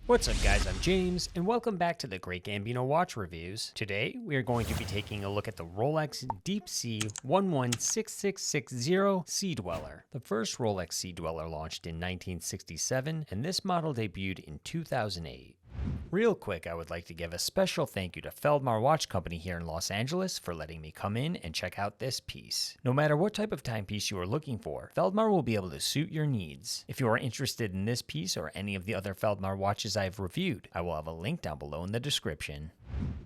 What's up guys, I'm James, and welcome back to the Great Gambino Watch Reviews. Today, we are going to be taking a look at the Rolex Deep-Sea 116660 Sea-Dweller. The first Rolex Sea-Dweller launched in 1967, and this model debuted in 2008. Real quick, I would like to give a special thank you to Feldmar Watch Company here in Los Angeles for letting me come in and check out this piece. No matter what type of timepiece you are looking for, Feldmar will be able to suit your needs. If you are interested in this piece or any of the other Feldmar watches I have reviewed, I will have a link down below in the description.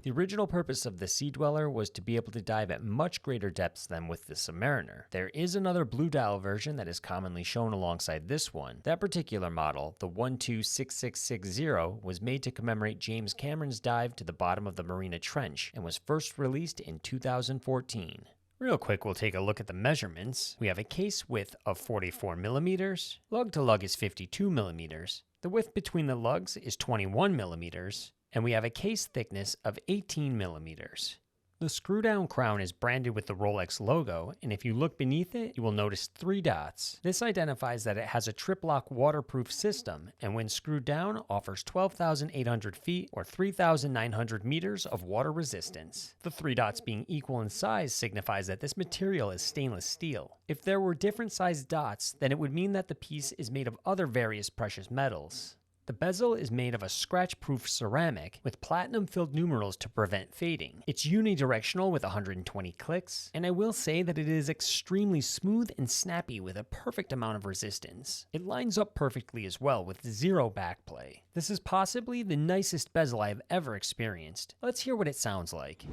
The original purpose of the Sea-Dweller was to be able to dive at much greater depths than with the Submariner. There is another blue dial version that is commonly shown alongside this one. That particular model, the 126660, was made to commemorate James Cameron's dive to the bottom of the Marina Trench and was first released in 2014. Real quick, we'll take a look at the measurements. We have a case width of 44 millimeters. Lug to lug is 52 millimeters. The width between the lugs is 21 millimeters. And we have a case thickness of 18 millimeters. The screw-down crown is branded with the Rolex logo, and if you look beneath it, you will notice 3 dots. This identifies that it has a trip-lock waterproof system, and when screwed down, offers 12,800 feet or 3,900 meters of water resistance. The 3 dots being equal in size signifies that this material is stainless steel. If there were different sized dots, then it would mean that the piece is made of other various precious metals. The bezel is made of a scratch-proof ceramic with platinum-filled numerals to prevent fading. It's unidirectional with 120 clicks, and I will say that it is extremely smooth and snappy with a perfect amount of resistance. It lines up perfectly as well with zero backplay. This is possibly the nicest bezel I have ever experienced. Let's hear what it sounds like.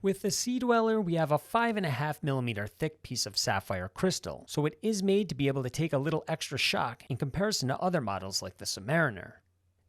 With the Sea-Dweller, we have a 5.5 millimeter thick piece of sapphire crystal, so it is made to be able to take a little extra shock in comparison to other models like the Submariner.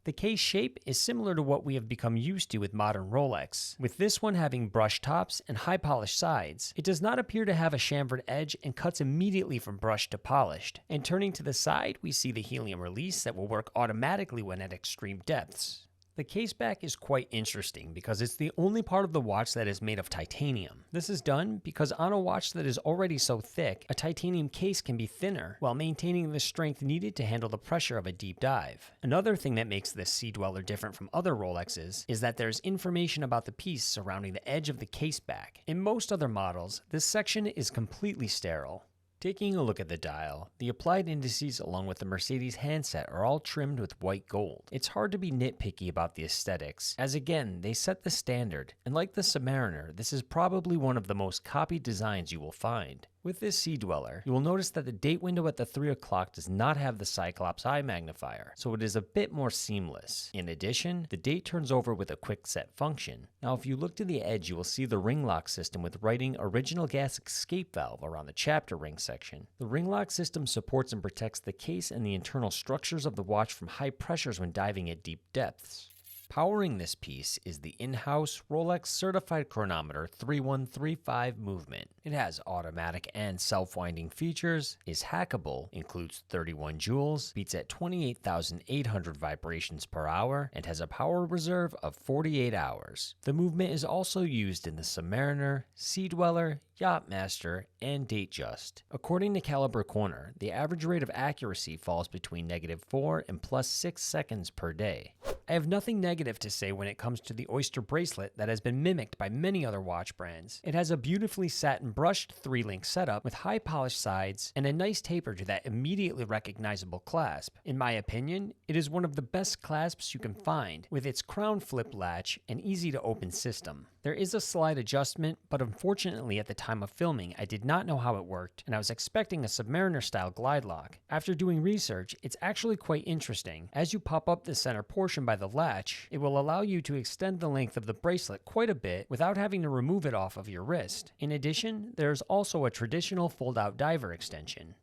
The case shape is similar to what we have become used to with modern Rolex, with this one having brushed tops and high polished sides. It does not appear to have a chamfered edge and cuts immediately from brushed to polished. And turning to the side, we see the helium release that will work automatically when at extreme depths. The case back is quite interesting because it's the only part of the watch that is made of titanium. This is done because on a watch that is already so thick, a titanium case can be thinner while maintaining the strength needed to handle the pressure of a deep dive. Another thing that makes this Sea-Dweller different from other Rolexes is that there's information about the piece surrounding the edge of the case back. In most other models, this section is completely sterile. Taking a look at the dial, the applied indices along with the Mercedes handset are all trimmed with white gold. It's hard to be nitpicky about the aesthetics, as again, they set the standard, and like the Submariner, this is probably one of the most copied designs you will find. With this Sea-Dweller, you will notice that the date window at the 3 o'clock does not have the Cyclops eye magnifier, so it is a bit more seamless. In addition, the date turns over with a quick set function. Now if you look to the edge, you will see the ring lock system with writing original gas escape valve around the chapter ring section. The ring lock system supports and protects the case and the internal structures of the watch from high pressures when diving at deep depths. Powering this piece is the in-house Rolex Certified Chronometer 3135 movement. It has automatic and self-winding features, is hackable, includes 31 joules, beats at 28,800 vibrations per hour, and has a power reserve of 48 hours. The movement is also used in the Submariner, Sea-Dweller, Yachtmaster, and Datejust. According to Caliber Corner, the average rate of accuracy falls between -4 and +6 seconds per day. I have nothing negative to say when it comes to the Oyster bracelet that has been mimicked by many other watch brands. It has a beautifully satin brushed 3-link setup with high polished sides and a nice taper to that immediately recognizable clasp. In my opinion, it is one of the best clasps you can find with its crown flip latch and easy to open system. There is a slide adjustment, but unfortunately at the time of filming I did not know how it worked and I was expecting a Submariner style glide lock. After doing research, it's actually quite interesting. As you pop up the center portion by the latch, it will allow you to extend the length of the bracelet quite a bit without having to remove it off of your wrist. In addition, there's also a traditional fold-out diver extension.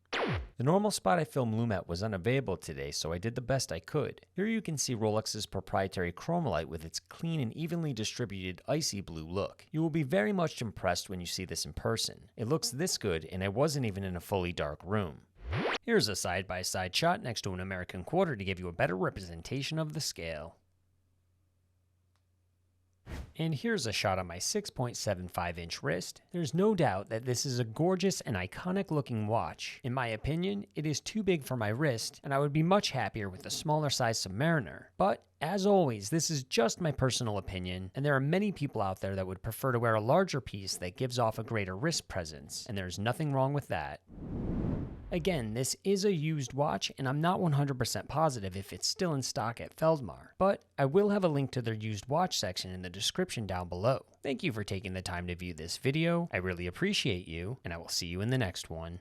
The normal spot I filmed Lume at was unavailable today, so I did the best I could. Here you can see Rolex's proprietary chromolite with its clean and evenly distributed icy blue look. You will be very much impressed when you see this in person. It looks this good, and I wasn't even in a fully dark room. Here's a side-by-side shot next to an American quarter to give you a better representation of the scale. And here's a shot on my 6.75-inch wrist. There's no doubt that this is a gorgeous and iconic looking watch. In my opinion, it is too big for my wrist, and I would be much happier with a smaller size Submariner. But as always, this is just my personal opinion, and there are many people out there that would prefer to wear a larger piece that gives off a greater wrist presence, and there's nothing wrong with that. Again, this is a used watch, and I'm not 100% positive if it's still in stock at Feldmar, but I will have a link to their used watch section in the description down below. Thank you for taking the time to view this video. I really appreciate you, and I will see you in the next one.